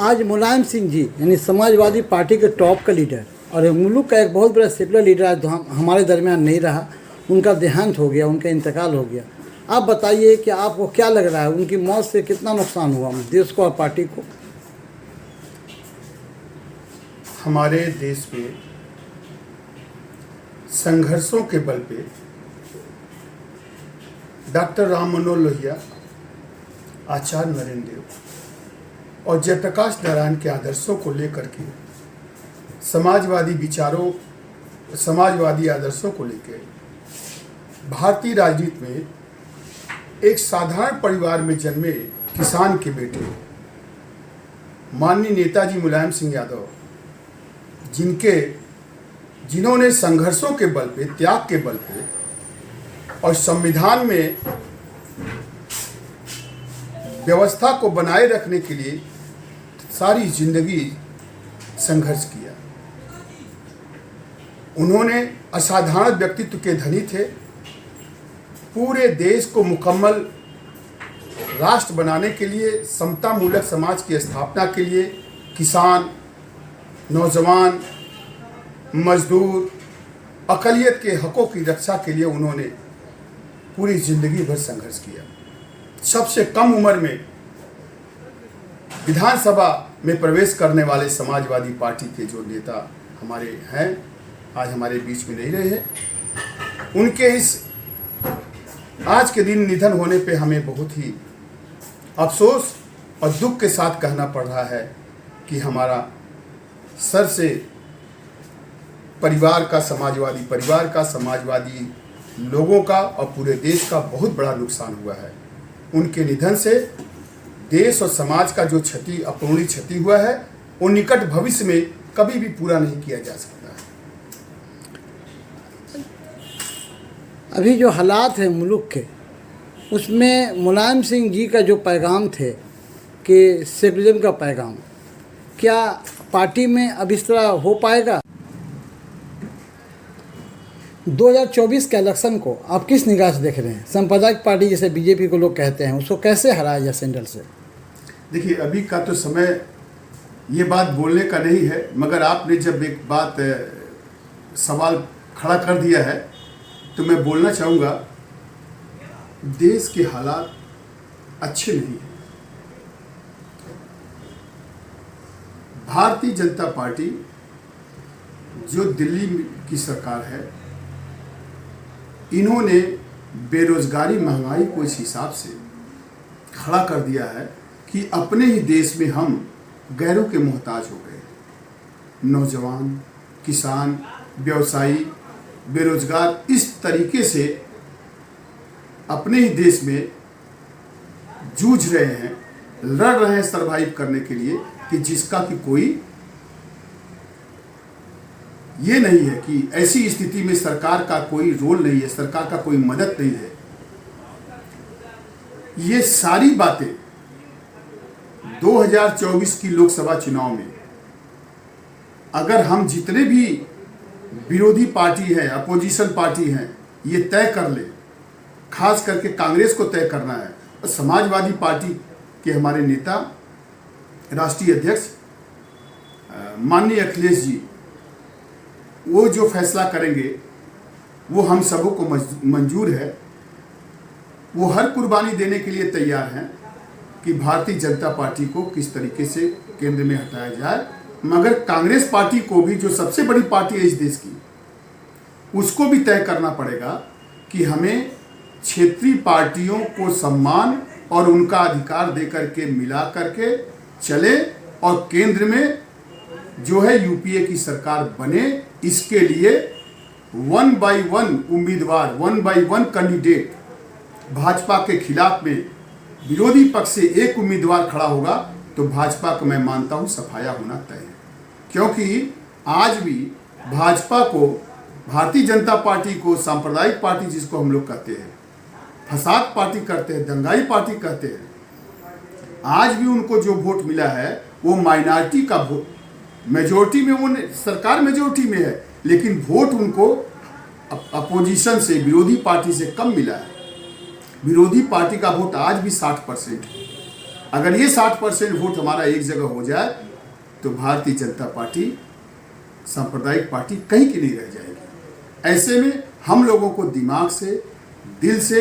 आज मुलायम सिंह जी यानी समाजवादी पार्टी के टॉप का लीडर और मुल्क का एक बहुत बड़ा सेकुलर लीडर आज हमारे दरमियान नहीं रहा। उनका देहांत हो गया, उनका इंतकाल हो गया। आप बताइए कि आपको क्या लग रहा है, उनकी मौत से कितना नुकसान हुआ देश को और पार्टी को? हमारे देश में संघर्षों के बल पे डॉक्टर राम मनोहर लोहिया, आचार्य नरेंद्र देव और जयप्रकाश नारायण के आदर्शों को लेकर के समाजवादी विचारों, समाजवादी आदर्शों को लेकर भारतीय राजनीति में एक साधारण परिवार में जन्मे किसान के बेटे माननीय नेताजी मुलायम सिंह यादव, जिन्होंने संघर्षों के बल पे, त्याग के बल पे और संविधान में व्यवस्था को बनाए रखने के लिए सारी जिंदगी संघर्ष किया। उन्होंने असाधारण व्यक्तित्व के धनी थे। पूरे देश को मुकम्मल राष्ट्र बनाने के लिए, समतामूलक समाज की स्थापना के लिए किसान, नौजवान, मजदूर, अक़लियत के हकों की रक्षा के लिए उन्होंने पूरी जिंदगी भर संघर्ष किया। सबसे कम उम्र में विधानसभा में प्रवेश करने वाले समाजवादी पार्टी के जो नेता हमारे हैं, आज हमारे बीच में नहीं रहे हैं। उनके इस आज के दिन निधन होने पे हमें बहुत ही अफसोस और दुख के साथ कहना पड़ रहा है कि हमारा सर से परिवार का, समाजवादी लोगों का और पूरे देश का बहुत बड़ा नुकसान हुआ है। उनके निधन से देश और समाज का जो क्षति, अपूर्णीय क्षति हुआ है, वो निकट भविष्य में कभी भी पूरा नहीं किया जा सकता है। अभी जो हालात है मुल्क के, उसमें मुलायम सिंह जी का जो पैगाम थे कि सेकुलरिज्म का पैगाम, क्या पार्टी में अब इस तरह हो पाएगा? 2024 के इलेक्शन को आप किस निगाह से देख रहे हैं? सांप्रदायिक पार्टी जैसे बीजेपी को लोग कहते हैं, उसको कैसे हराया जाए सेंट्रल से? देखिए, अभी का तो समय ये बात बोलने का नहीं है, मगर आपने जब एक बात सवाल खड़ा कर दिया है तो मैं बोलना चाहूँगा, देश के हालात अच्छे नहीं हैं। भारतीय जनता पार्टी जो दिल्ली की सरकार है, इन्होंने बेरोजगारी, महंगाई को इस हिसाब से खड़ा कर दिया है कि अपने ही देश में हम गैरों के मोहताज हो गए। नौजवान, किसान, व्यवसायी, बेरोजगार इस तरीके से अपने ही देश में जूझ रहे हैं, लड़ रहे हैं सरवाइव करने के लिए, कि जिसका कि कोई ये नहीं है कि ऐसी स्थिति में सरकार का कोई रोल नहीं है, सरकार का कोई मदद नहीं है। ये सारी बातें 2024 की लोकसभा चुनाव में अगर हम जितने भी विरोधी पार्टी है, अपोजिशन पार्टी हैं, ये तय कर ले, खास करके कांग्रेस को तय करना है और समाजवादी पार्टी के हमारे नेता, राष्ट्रीय अध्यक्ष माननीय अखिलेश जी, वो जो फैसला करेंगे वो हम सबों को मंजूर है। वो हर कुर्बानी देने के लिए तैयार हैं कि भारतीय जनता पार्टी को किस तरीके से केंद्र में हटाया जाए, मगर कांग्रेस पार्टी को भी, जो सबसे बड़ी पार्टी है इस देश की, उसको भी तय करना पड़ेगा कि हमें क्षेत्रीय पार्टियों को सम्मान और उनका अधिकार दे करके मिला करके चले और केंद्र में जो है यूपीए की सरकार बने। इसके लिए 1 बाय 1 उम्मीदवार, 1 बाय 1 कैंडिडेट भाजपा के खिलाफ में विरोधी पक्ष से एक उम्मीदवार खड़ा होगा तो भाजपा को मैं मानता हूं सफाया होना तय है। क्योंकि आज भी भाजपा को, भारतीय जनता पार्टी को, सांप्रदायिक पार्टी जिसको हम लोग कहते हैं, फसाद पार्टी करते हैं, दंगाई पार्टी कहते हैं, आज भी उनको जो वोट मिला है वो माइनॉरिटी का वोट, मेजोरिटी में वो सरकार मेजोरिटी में है, लेकिन वोट उनको अपोजिशन से, विरोधी पार्टी से कम मिला है। विरोधी पार्टी का वोट आज भी 60% है। अगर ये 60% वोट हमारा एक जगह हो जाए तो भारतीय जनता पार्टी सांप्रदायिक पार्टी कहीं की नहीं रह जाएगी। ऐसे में हम लोगों को दिमाग से, दिल से